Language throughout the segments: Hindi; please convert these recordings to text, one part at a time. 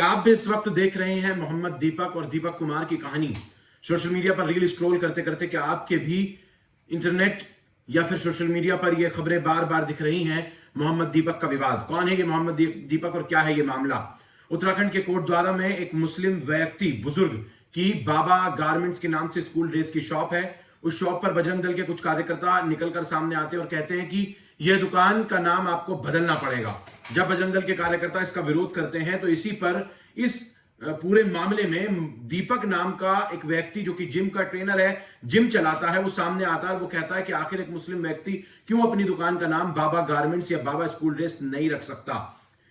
आप भी इस वक्त देख रहे हैं मोहम्मद दीपक और दीपक कुमार की कहानी। सोशल मीडिया पर रील स्क्रॉल करते करते क्या आपके भी इंटरनेट या फिर सोशल मीडिया पर यह खबरें बार बार दिख रही हैं? मोहम्मद दीपक का विवाद, कौन है ये मोहम्मद दीपक और क्या है ये मामला? उत्तराखंड के कोटद्वारा में एक मुस्लिम व्यक्ति बुजुर्ग की बाबा गारमेंट्स के नाम से स्कूल ड्रेस की शॉप है। उस शॉप पर बजरंग दल के कुछ कार्यकर्ता निकलकर सामने आते हैं और कहते हैं कि यह दुकान का नाम आपको बदलना पड़ेगा। जब बजरंग दल के कार्यकर्ता इसका विरोध करते हैं तो इसी पर इस पूरे मामले में दीपक नाम का एक व्यक्ति जो कि जिम का ट्रेनर है, जिम चलाता है, वो सामने आता है और वो कहता है कि आखिर एक मुस्लिम व्यक्ति क्यों अपनी दुकान का नाम बाबा गारमेंट्स या बाबा स्कूल ड्रेस नहीं रख सकता।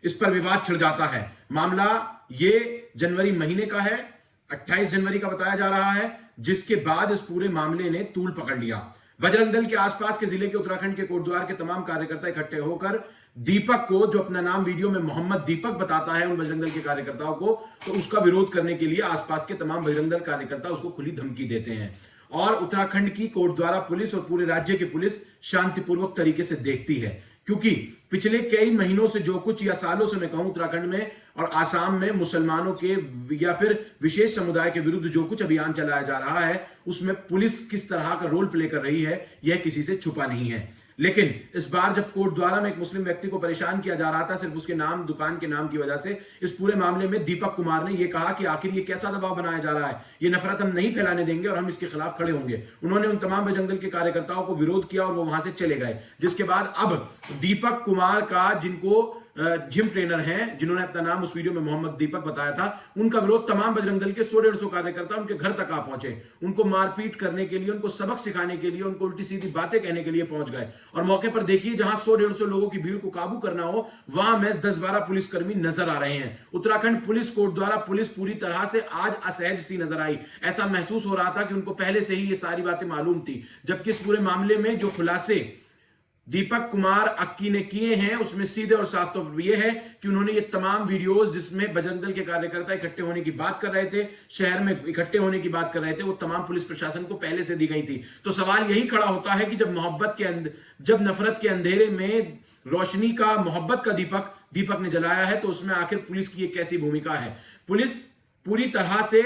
इस पर विवाद छिड़ जाता है। मामला ये जनवरी महीने का है, 28 जनवरी का बताया जा रहा है, जिसके बाद इस पूरे मामले ने तूल पकड़ लिया। बजरंग दल के आसपास के जिले के उत्तराखंड के कोटद्वार के तमाम कार्यकर्ता इकट्ठे होकर दीपक को, जो अपना नाम वीडियो में मोहम्मद दीपक बताता है उन बजरंग दल के कार्यकर्ताओं को, तो उसका विरोध करने के लिए आसपास के तमाम बजरंग दल कार्यकर्ता उसको खुली धमकी देते हैं। और उत्तराखंड की कोटद्वारा पुलिस और पूरे राज्य की पुलिस शांतिपूर्वक तरीके से देखती है, क्योंकि पिछले कई महीनों से जो कुछ या सालों से मैं कहूं उत्तराखंड में और आसाम में मुसलमानों के या फिर विशेष समुदाय के विरुद्ध जो कुछ अभियान चलाया जा रहा है, उसमें पुलिस किस तरह का रोल प्ले कर रही है यह किसी से छुपा नहीं है। लेकिन इस बार जब कोटद्वारा में एक मुस्लिम व्यक्ति को परेशान किया जा रहा था सिर्फ उसके नाम, दुकान के नाम की वजह से, इस पूरे मामले में दीपक कुमार ने यह कहा कि आखिर ये कैसा दबाव बनाया जा रहा है, ये नफरत हम नहीं फैलाने देंगे और हम इसके खिलाफ खड़े होंगे। उन्होंने उन तमाम बजरंग दल के कार्यकर्ताओं को विरोध किया और वो वहां से चले गए। जिसके बाद अब दीपक कुमार का, जिनको जिम ट्रेनर हैं, जिन्होंने अपना नाम उस वीडियो में मोहम्मद दीपक बताया था, उनका विरोध तमाम बजरंग दल के 100-150 कार्यकर्ता उनके घर तक आ पहुंचे। उनको मारपीट करने के लिए, उनको सबक सिखाने के लिए, उनको उल्टी सीधी बातें कहने के लिए पहुंच गए। और मौके पर देखिए, जहां 100-150 लोगों की भीड़ को काबू करना हो, वहां में 10-12 पुलिसकर्मी नजर आ रहे हैं। उत्तराखंड पुलिस कोटद्वारा पुलिस पूरी तरह से आज असहज सी नजर आई। ऐसा महसूस हो रहा था कि उनको पहले से ही ये सारी बातें मालूम थी। जबकि इस पूरे मामले में जो खुलासे दीपक कुमार अक्की ने किए हैं उसमें सीधे और साफ तौर पर यह है कि उन्होंने ये तमाम वीडियोस जिसमें बजरंग दल के कार्यकर्ता इकट्ठे होने की बात कर रहे थे, शहर में इकट्ठे होने की बात कर रहे थे, वो तमाम पुलिस प्रशासन को पहले से दी गई थी। तो सवाल यही खड़ा होता है कि जब नफरत के अंधेरे में रोशनी का, मोहब्बत का दीपक ने जलाया है, तो उसमें आखिर पुलिस की एक कैसी भूमिका है? पुलिस पूरी तरह से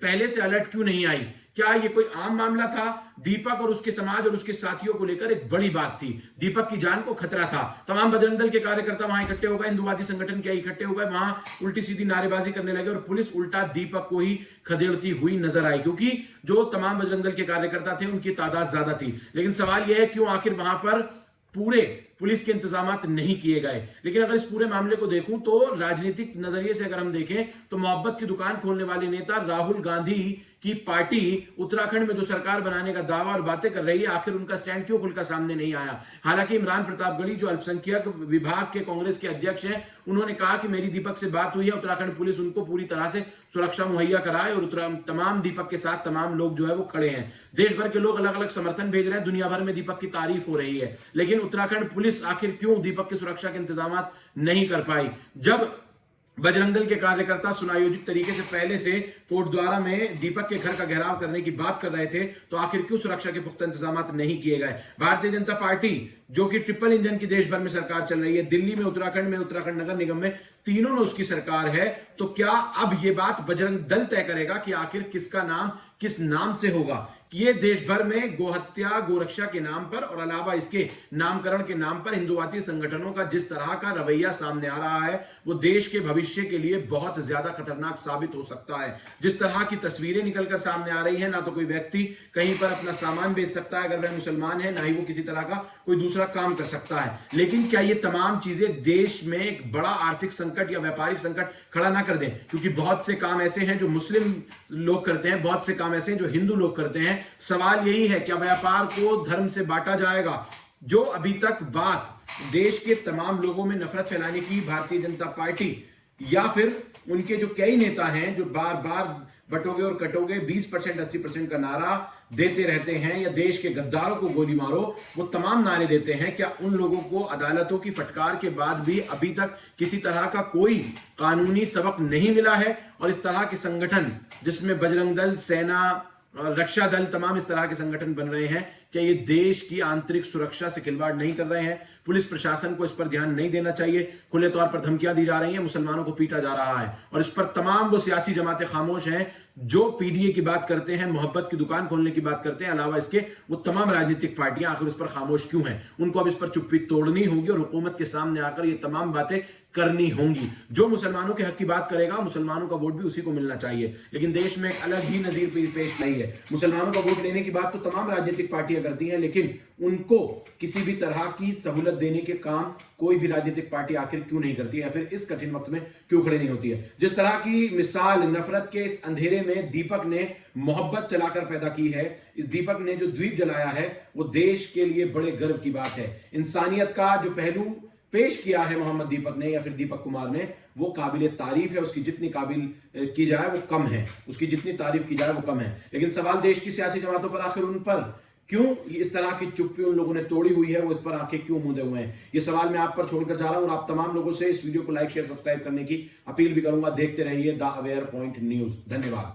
पहले से अलर्ट क्यों नहीं आई? क्या ये कोई आम मामला था? दीपक और उसके समाज और उसके साथियों को लेकर एक बड़ी बात थी। दीपक की जान को खतरा था। तमाम बजरंग दल के कार्यकर्ता वहां इकट्ठे हो गए, हिंदुवादी संगठन के इकट्ठे हो गए, वहां उल्टी सीधी नारेबाजी करने लगे और पुलिस उल्टा दीपक को ही खदेड़ती हुई नजर आई, क्योंकि जो तमाम बजरंग दल के कार्यकर्ता थे उनकी तादाद ज्यादा थी। लेकिन सवाल यह है क्यों आखिर वहां पर पूरे पुलिस के इंतजामात नहीं किए गए? लेकिन अगर इस पूरे मामले को देखूं तो राजनीतिक नजरिए से अगर हम देखें तो मोहब्बत की दुकान खोलने वाले नेता राहुल गांधी की पार्टी उत्तराखंड में जो सरकार बनाने का दावा और बातें कर रही है, आखिर उनका स्टैंड क्यों खुलकर सामने नहीं आया? हालांकि इमरान प्रतापगढ़ी जो अल्पसंख्यक विभाग के कांग्रेस के अध्यक्ष हैं, उन्होंने कहा कि मेरी दीपक से बात हुई है, उत्तराखंड पुलिस उनको पूरी तरह से सुरक्षा मुहैया कराए और तमाम दीपक के साथ तमाम लोग जो है वो खड़े हैं। देश भर के लोग अलग अलग समर्थन भेज रहे हैं, दुनिया भर में दीपक की तारीफ हो रही है। लेकिन उत्तराखंड पुलिस आखिर क्यों दीपक की सुरक्षा के इंतजाम नहीं कर पाई? जब बजरंग दल के कार्यकर्ता सुनायोजित तरीके से पहले से कोटद्वारा में दीपक के घर का घेराव करने की बात कर रहे थे, तो आखिर क्यों सुरक्षा के पुख्ता इंतजाम नहीं किए गए? भारतीय जनता पार्टी जो कि ट्रिपल इंजन की देश भर में सरकार चल रही है, दिल्ली में, उत्तराखंड में, उत्तराखंड नगर निगम में, तीनों में उसकी सरकार है, तो क्या अब यह बात बजरंग दल तय करेगा कि आखिर किसका नाम किस नाम से होगा? ये देश भर में गोहत्या, गोरक्षा के नाम पर और अलावा इसके नामकरण के नाम पर हिंदुवादी संगठनों का जिस तरह का रवैया सामने आ रहा है, वो देश के भविष्य के लिए बहुत ज्यादा खतरनाक साबित हो सकता है। जिस तरह की तस्वीरें निकलकर सामने आ रही हैं, ना तो कोई व्यक्ति कहीं पर अपना सामान बेच सकता है अगर वह मुसलमान है, ना ही वो किसी तरह का कोई दूसरा काम कर सकता है। लेकिन क्या ये तमाम चीजें देश में एक बड़ा आर्थिक संकट या व्यापारिक संकट खड़ा ना कर दें? क्योंकि बहुत से काम ऐसे हैं जो मुस्लिम लोग करते हैं, बहुत से काम ऐसे हैं जो हिंदू लोग करते हैं। सवाल यही है, क्या व्यापार को धर्म से बांटा जाएगा? जो अभी तक बात देश के तमाम लोगों में नफरत फैलाने की भारतीय जनता पार्टी या फिर उनके जो कई नेता हैं जो बार बार बटोगे और कटोगे 20% 80% का नारा देते रहते हैं, या देश के गद्दारों को गोली मारो, वो तमाम नारे देते हैं, क्या उन लोगों को अदालतों की फटकार के बाद भी अभी तक किसी तरह का कोई कानूनी सबक नहीं मिला है? और इस तरह के संगठन जिसमें बजरंग दल, सेना, रक्षा दल, तमाम इस तरह के संगठन बन रहे हैं, क्या ये देश की आंतरिक सुरक्षा से खिलवाड़ नहीं कर रहे हैं? पुलिस प्रशासन को इस पर ध्यान नहीं देना चाहिए? खुले तौर पर धमकियां दी जा रही हैं, मुसलमानों को पीटा जा रहा है और इस पर तमाम वो सियासी जमातें खामोश हैं जो पीडीए की बात करते हैं, मोहब्बत की दुकान खोलने की बात करते हैं। अलावा इसके वो तमाम राजनीतिक पार्टियां आखिर उस पर खामोश क्यों हैं? उनको अब इस पर चुप्पी तोड़नी होगी और हुकूमत के सामने आकर ये तमाम बातें करनी होंगी। जो मुसलमानों के हक की बात करेगा, मुसलमानों का वोट भी उसी को मिलना चाहिए। लेकिन देश में एक अलग ही नजीर पेश नहीं है। मुसलमानों का वोट लेने की बात तो तमाम राजनीतिक पार्टियां करती हैं, लेकिन उनको किसी भी तरह की सहूलत देने के काम कोई भी राजनीतिक पार्टी आखिर क्यों नहीं करती है, या फिर इस कठिन वक्त में क्यों खड़ी नहीं होती है? जिस तरह की मिसाल नफरत के इस अंधेरे में दीपक ने मोहब्बत चलाकर पैदा की है, इस दीपक ने जो द्वीप जलाया है, वो देश के लिए बड़े गर्व की बात है। इंसानियत का जो पहलू पेश किया है मोहम्मद दीपक ने या फिर दीपक कुमार ने, वो काबिल तारीफ है। उसकी जितनी काबिल की जाए वो कम है, उसकी जितनी तारीफ की जाए वो कम है। लेकिन सवाल देश की सियासी जमातों पर आखिर उन पर क्यों इस तरह की चुप्पी उन लोगों ने तोड़ी हुई है, वो इस पर आंखें क्यों मूंदे हुए हैं? ये सवाल मैं आप पर छोड़कर जा रहा हूं और आप तमाम लोगों से इस वीडियो को लाइक शेयर सब्सक्राइब करने की अपील भी करूंगा। देखते रहिए द अवेयर पॉइंट न्यूज। धन्यवाद।